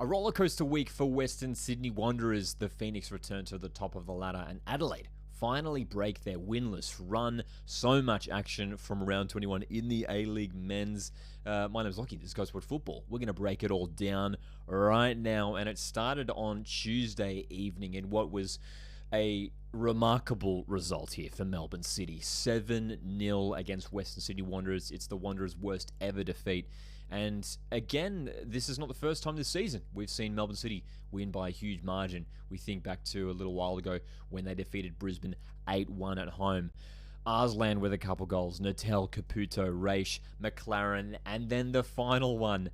A rollercoaster week for Western Sydney Wanderers. The Phoenix return to the top of the ladder, and Adelaide finally break their winless run. So much action from round 21 in the A-League men's. My name's Lockie, this is Gosport Football. We're going to break it all down right now, and it started on Tuesday evening in what was a remarkable result here for Melbourne City. 7-0 against Western Sydney Wanderers. It's the Wanderers' worst ever defeat. And again, this is not the first time this season we've seen Melbourne City win by a huge margin. We think back to a little while ago when they defeated Brisbane 8-1 at home. Arslan with a couple goals, Natel, Caputo, Raish, McLaren, and then the final one,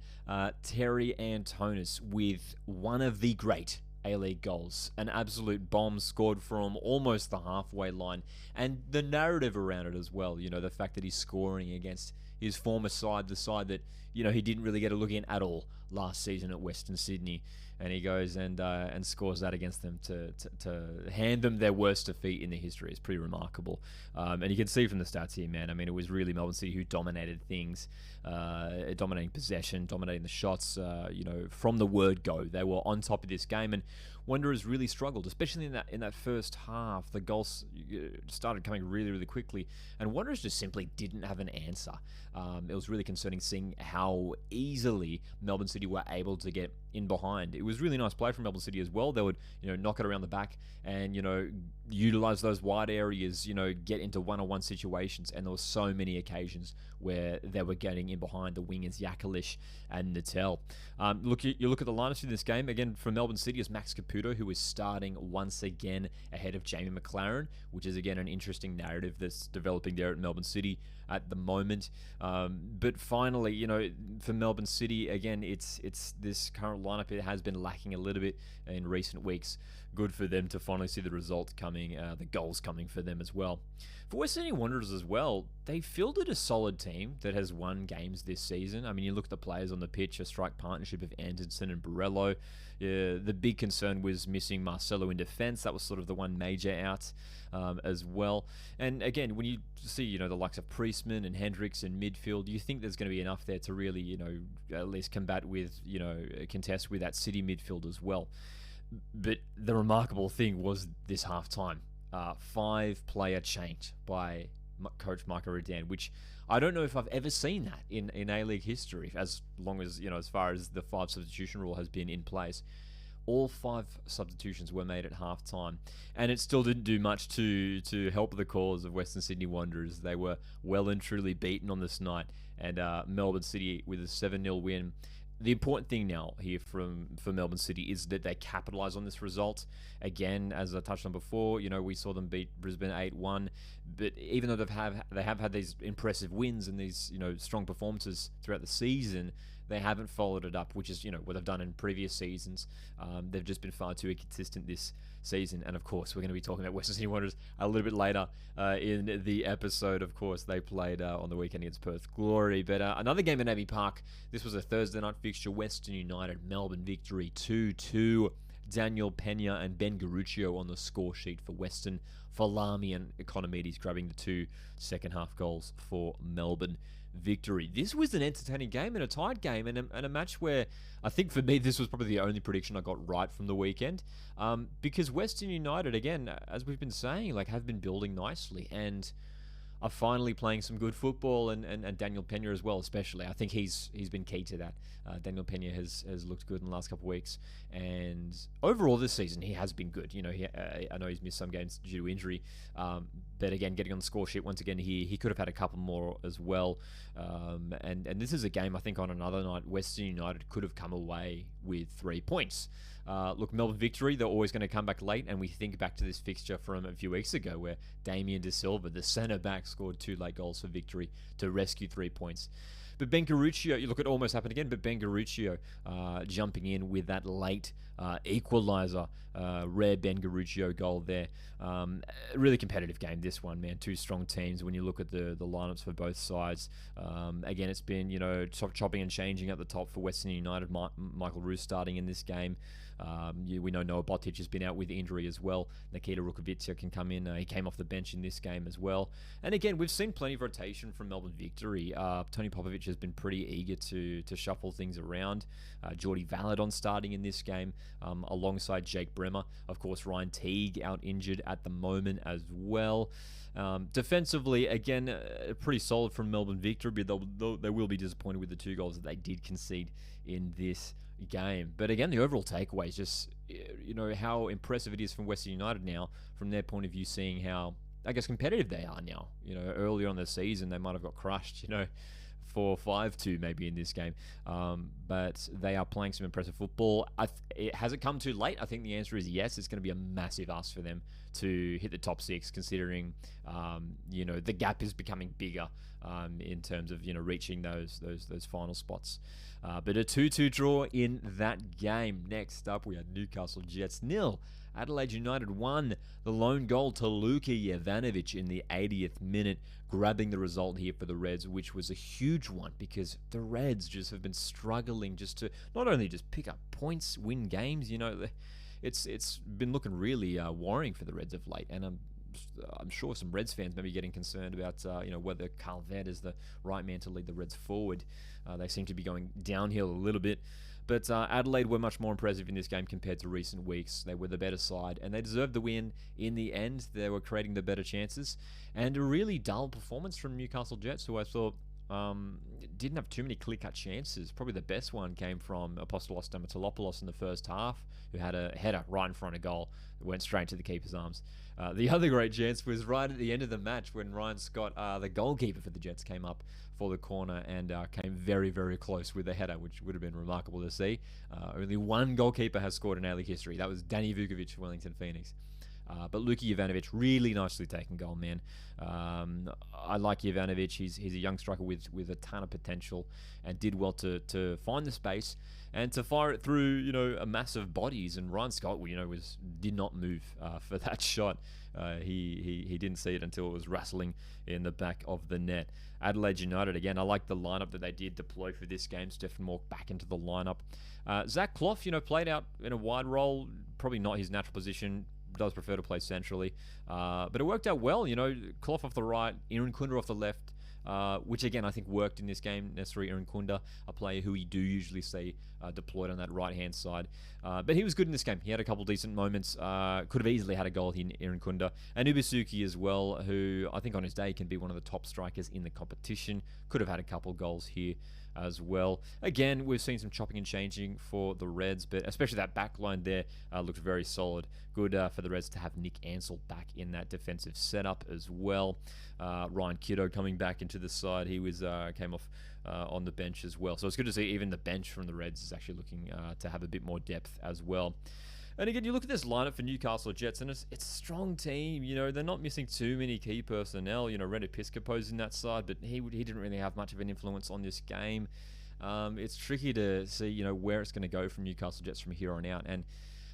Terry Antonis with one of the great A-League goals. An absolute bomb scored from almost the halfway line. And the narrative around it as well, you know, the fact that he's scoring against his former side, the side that, you know, he didn't really get a look in at all last season at Western Sydney. And he goes and scores that against them to hand them their worst defeat in the history. It's pretty remarkable. And you can see from the stats here, man, I mean, it was really Melbourne City who dominated things, dominating possession, dominating the shots, you know, from the word go. They were on top of this game, and Wanderers really struggled, especially in that first half. The goals started coming really, really quickly, and Wanderers just simply didn't have an answer. It was really concerning seeing how easily Melbourne City were able to get in behind. It was really nice play from Melbourne City as well. They would, you know, knock it around the back and, you know, utilize those wide areas, you know, get into one-on-one situations. And there were so many occasions where they were getting in behind the wingers Yakalish and Natel. You look at the lineups in this game. Again, for Melbourne City is Max Caputo, who is starting once again ahead of Jamie McLaren, which is again an interesting narrative that's developing there at Melbourne City at the moment. But finally, you know, for Melbourne City, again, it's this current lineup. It has been lacking a little bit in recent weeks. Good for them to finally see the result coming, the goals coming for them as well. For Western Sydney Wanderers as well, they fielded a solid team that has won games this season. I mean, you look at the players on the pitch, a strike partnership of Anderson and Borrello. The big concern was missing Marcelo in defence. That was sort of the one major out as well. And again, when you see, you know, the likes of Priestman and Hendricks in midfield, you think there's going to be enough there to really, you know, at least combat with, you know, contest with that City midfield as well. But the remarkable thing was this halftime, 5-player change by Coach Michael Redan, which I don't know if I've ever seen that in A-League history, as long as, you know, as far as the 5 substitution rule has been in place. All 5 substitutions were made at halftime, and it still didn't do much to help the cause of Western Sydney Wanderers. They were well and truly beaten on this night, and Melbourne City with a 7-0 win. The important thing now here for Melbourne City is that they capitalise on this result. Again, as I touched on before, you know, we saw them beat Brisbane 8-1, but even though they have had these impressive wins and these, you know, strong performances throughout the season, they haven't followed it up, which is, you know, what they've done in previous seasons. They've just been far too inconsistent this season. And of course, we're going to be talking about Western Sydney Wanderers a little bit later in the episode. Of course, they played on the weekend against Perth Glory. But another game at Abbey Park. This was a Thursday night fixture. Western United, Melbourne victory 2-2. Daniel Pena and Ben Garuccio on the score sheet for Western. Falami and Economides grabbing the 2 second half goals for Melbourne victory. This was an entertaining game and a tight game, and a match where I think for me this was probably the only prediction I got right from the weekend, because Western United, again, as we've been saying, like, have been building nicely and are finally playing some good football, and Daniel Pena as well, especially. I think he's been key to that. Daniel Pena has looked good in the last couple of weeks, and overall this season he has been good. You know, I know he's missed some games due to injury, but again, getting on the score sheet once again, he could have had a couple more as well. And this is a game, I think, on another night, Western United could have come away with 3 points. Look, Melbourne victory, they're always going to come back late, and we think back to this fixture from a few weeks ago where Damien De Silva, the centre-back, scored 2 late goals for victory to rescue 3 points. But Ben Garuccio, you look, it almost happened again, but Ben Garuccio jumping in with that late equaliser, rare Ben Garuccio goal there. Really competitive game, this one, man. 2 strong teams when you look at the lineups for both sides. Again, it's been, you know, chopping and changing at the top for Western United. Michael Roos starting in this game. We know Noah Botic has been out with injury as well. Nikita Rukovica can come in. He came off the bench in this game as well. And again, we've seen plenty of rotation from Melbourne victory. Tony Popovic which has been pretty eager to shuffle things around. Geordie Valadon starting in this game alongside Jake Bremer. Of course, Ryan Teague out injured at the moment as well. Defensively, again, pretty solid from Melbourne Victory, but they will be disappointed with the 2 goals that they did concede in this game. But again, the overall takeaway is just, how impressive it is from Western United now, from their point of view, seeing how, I guess, competitive they are now. Earlier on the season, they might have got crushed, 4-5-2 maybe in this game. But they are playing some impressive football. Has it come too late? I think the answer is yes. It's going to be a massive ask for them to hit the top 6, considering, the gap is becoming bigger in terms of, reaching those final spots. But a 2-2 draw in that game. Next up, we had Newcastle Jets 0. Adelaide United 1. The lone goal to Luka Jovanovic in the 80th minute, grabbing the result here for the Reds, which was a huge one because the Reds just have been struggling just to not only just pick up points, win games. It's been looking really worrying for the Reds of late, and I'm sure some Reds fans may be getting concerned about whether Carl Vett is the right man to lead the Reds forward. They seem to be going downhill a little bit. But Adelaide were much more impressive in this game compared to recent weeks. They were the better side, and they deserved the win in the end. They were creating the better chances. And a really dull performance from Newcastle Jets, who I thought didn't have too many clear-cut chances. Probably the best one came from Apostolos Stamatolopoulos in the first half, who had a header right in front of goal that went straight to the keeper's arms. The other great chance was right at the end of the match when Ryan Scott, the goalkeeper for the Jets, came up for the corner and came very, very close with a header, which would have been remarkable to see. Only one goalkeeper has scored in A-League history. That was Danny Vukovic for Wellington Phoenix. But Luka Jovanovic, really nicely taken goal, man. I like Jovanovic. He's a young striker with a ton of potential, and did well to find the space and to fire it through, a massive bodies. And Ryan Scott, did not move for that shot. He didn't see it until it was wrestling in the back of the net. Adelaide United, again, I like the lineup that they did deploy for this game. Stefan Mork back into the lineup. Zach Clough, played out in a wide role, probably not his natural position. Does prefer to play centrally, but it worked out well. Clough off the right, Irankunda off the left, which again I think worked in this game. Nesri Irankunda, a player who we do usually see deployed on that right-hand side, but he was good in this game. He had a couple decent moments. Could have easily had a goal here in Irankunda, and Ubisuki as well, who I think on his day can be one of the top strikers in the competition. Could have had a couple goals here as well. Again, we've seen some chopping and changing for the Reds, but especially that back line there looked very solid. Good for the Reds to have Nick Ansell back in that defensive setup as well. Ryan Kiddo coming back into the side. He came off on the bench as well. So it's good to see even the bench from the Reds is actually looking to have a bit more depth as well. And again, you look at this lineup for Newcastle Jets, and it's a strong team. They're not missing too many key personnel. Red Episcopo's in that side, but he didn't really have much of an influence on this game. It's tricky to see, where it's going to go from Newcastle Jets from here on out. And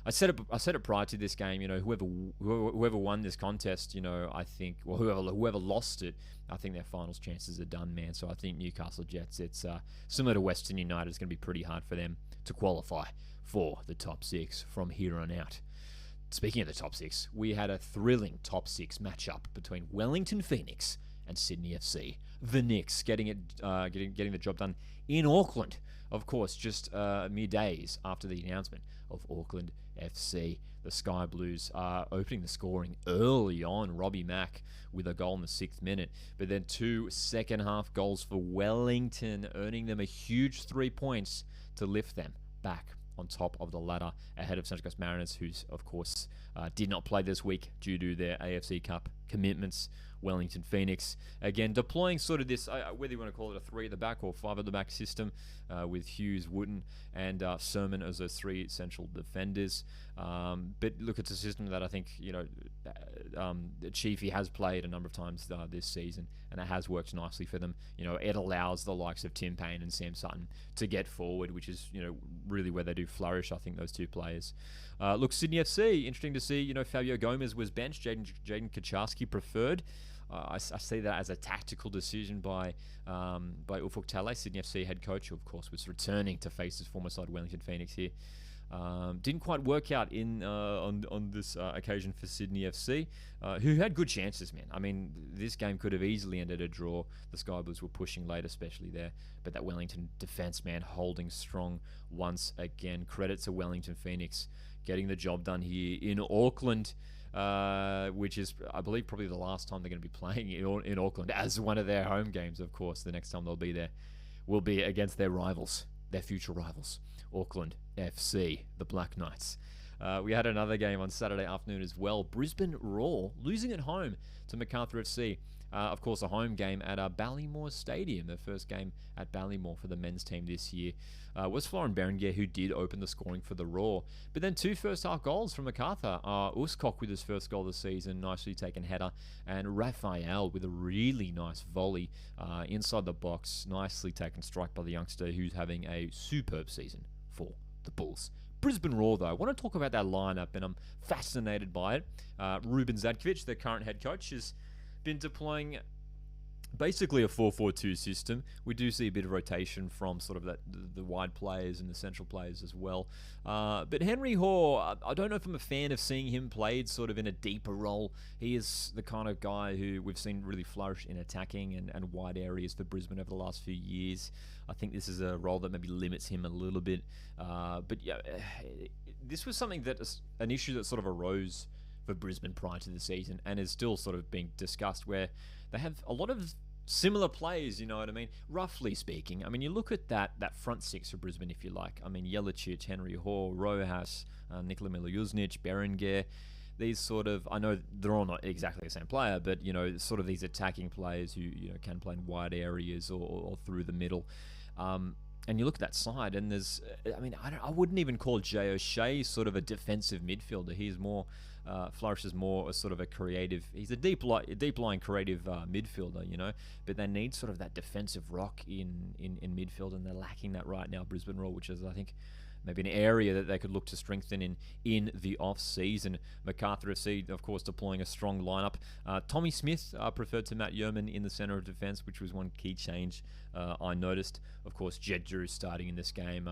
I said it prior to this game. Whoever won this contest, I think, well, whoever lost it, I think their finals chances are done, man. So I think Newcastle Jets, it's similar to Western United. It's going to be pretty hard for them to qualify for the top 6 from here on out. Speaking of the top 6, we had a thrilling top 6 matchup between Wellington Phoenix and Sydney FC. The Knicks getting the job done in Auckland, of course, just mere days after the announcement of Auckland FC. The Sky Blues are opening the scoring early on. Robbie Mack with a goal in the 6th minute, but then 2 second-half goals for Wellington, earning them a huge 3 points to lift them back on top of the ladder ahead of Central Coast Mariners, who's, of course, did not play this week due to their AFC Cup commitments. Wellington Phoenix, again, deploying sort of this, whether you want to call it a 3 at the back or 5 at the back system, with Hughes, Wooten, and Sermon as those 3 central defenders. But look, it's a system that I think, Chiefy has played a number of times this season, and it has worked nicely for them. It allows the likes of Tim Payne and Sam Sutton to get forward, which is, really where they do flourish, I think, those 2 players. Look, Sydney FC, interesting to see, Fabio Gomez was benched, Jaden Kaczarski preferred. I see that as a tactical decision by Ufuk Talay, Sydney FC head coach, who of course was returning to face his former side Wellington Phoenix here. Didn't quite work out on this occasion for Sydney FC, who had good chances, man. I mean, this game could have easily ended a draw. The Sky Blues were pushing late, especially there, but that Wellington defence, man, holding strong once again. Credit to Wellington Phoenix getting the job done here in Auckland, which is, I believe, probably the last time they're going to be playing in Auckland as one of their home games. Of course, the next time they'll be there will be against their rivals, their future rivals, Auckland FC, the Black Knights. We had another game on Saturday afternoon as well. Brisbane Roar losing at home to Macarthur FC. Of course, a home game at Ballymore Stadium. Their first game at Ballymore for the men's team this year was Florent Berenguer, who did open the scoring for the Roar. But then 2 first-half goals from Macarthur. Uskok with his first goal of the season, nicely taken header, and Raphael with a really nice volley inside the box, nicely taken strike by the youngster, who's having a superb season for the Bulls. Brisbane Roar, though, I want to talk about that lineup, and I'm fascinated by it. Ruben Zadkovic, their current head coach, has been deploying basically a 4-4-2 system. We do see a bit of rotation from sort of the wide players and the central players as well. But Henry Hoare, I don't know if I'm a fan of seeing him played sort of in a deeper role. He is the kind of guy who we've seen really flourish in attacking and wide areas for Brisbane over the last few years. I think this is a role that maybe limits him a little bit. But yeah, this was something an issue that sort of arose for Brisbane prior to the season and is still sort of being discussed, where they have a lot of similar players, you know what I mean? Roughly speaking. I mean, you look at that front six for Brisbane, if you like. I mean, Jelicic, Henry Hoare, Rojas, Nikola Miljuznic, Berenguer. These sort of, I know they're all not exactly the same player, but, you know, sort of these attacking players who, you know, can play in wide areas or through the middle. And you look at that side, and there's, I mean, I wouldn't even call Jay O'Shea sort of a defensive midfielder. He's more, flourishes more as sort of a creative, he's a deep-lying creative midfielder, you know, but they need sort of that defensive rock in midfield, and they're lacking that right now, Brisbane Roar, which is, I think, maybe an area that they could look to strengthen in the off-season. Macarthur FC, of course, deploying a strong lineup. Tommy Smith preferred to Matt Yeoman in the centre of defence, which was one key change I noticed. Of course, Jed Drew starting in this game.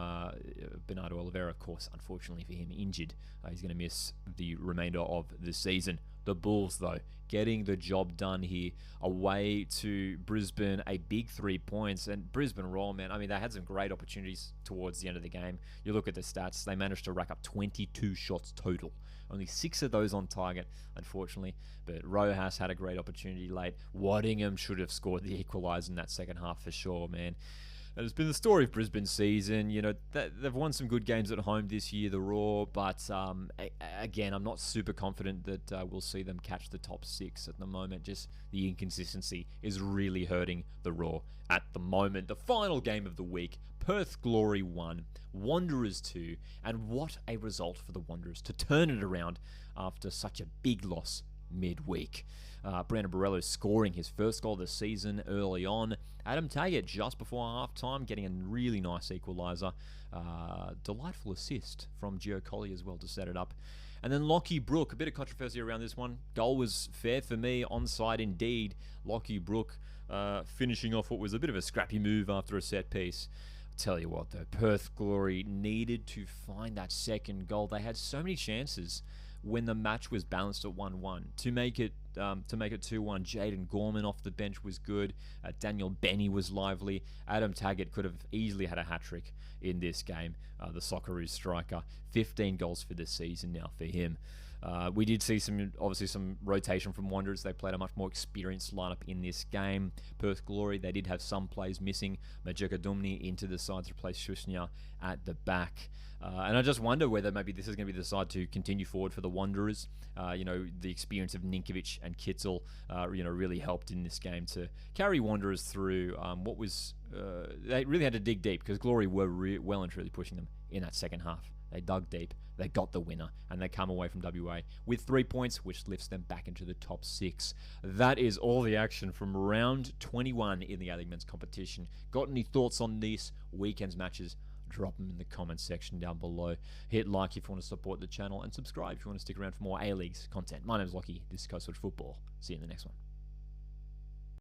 Bernardo Oliveira, of course, unfortunately for him, injured. He's going to miss the remainder of the season. The Bulls, though, getting the job done here away to Brisbane, a big 3 points. And Brisbane Roar, man, I mean, they had some great opportunities towards the end of the game. You look at the stats, they managed to rack up 22 shots total. Only 6 of those on target, unfortunately. But Rojas had a great opportunity late. Waddingham should have scored the equaliser in that second half for sure, man. And it's been the story of Brisbane's season. You know, they've won some good games at home this year, the Roar. But again, I'm not super confident that we'll see them catch the top 6 at the moment. Just the inconsistency is really hurting the Roar at the moment. The final game of the week, Perth Glory 1, Wanderers 2. And what a result for the Wanderers to turn it around after such a big loss midweek. Brandon Borrello scoring his first goal of the season early on. Adam Taggart just before half-time getting a really nice equaliser. Delightful assist from Gio Colli as well to set it up. And then Lockie Brook, a bit of controversy around this one. Goal was fair for me, onside indeed. Lockie Brook finishing off what was a bit of a scrappy move after a set piece. Tell you what though, Perth Glory needed to find that second goal. They had so many chances when the match was balanced at 1-1 to make it 2-1. Jaden Gorman off the bench was good. Daniel Benny was lively. Adam Taggart could have easily had a hat-trick in this game. The Socceroos striker, 15 goals for this season now for him. We did see obviously some rotation from Wanderers. They played a much more experienced lineup in this game. Perth Glory, they did have some players missing. Majeka Dumni into the side to replace Shushnia at the back. And I just wonder whether maybe this is going to be the side to continue forward for the Wanderers. You know, the experience of Ninkovic and Kitzel, you know, really helped in this game to carry Wanderers through what was... they really had to dig deep because Glory were well and truly pushing them in that second half. They dug deep, they got the winner, and they come away from WA with 3 points, which lifts them back into the top 6. That is all the action from round 21 in the A-League men's competition. Got any thoughts on this weekend's matches? Drop them in the comments section down below. Hit like if you want to support the channel, and subscribe if you want to stick around for more A-Leagues content. My name's Lockie. This is Coastal Football. See you in the next one.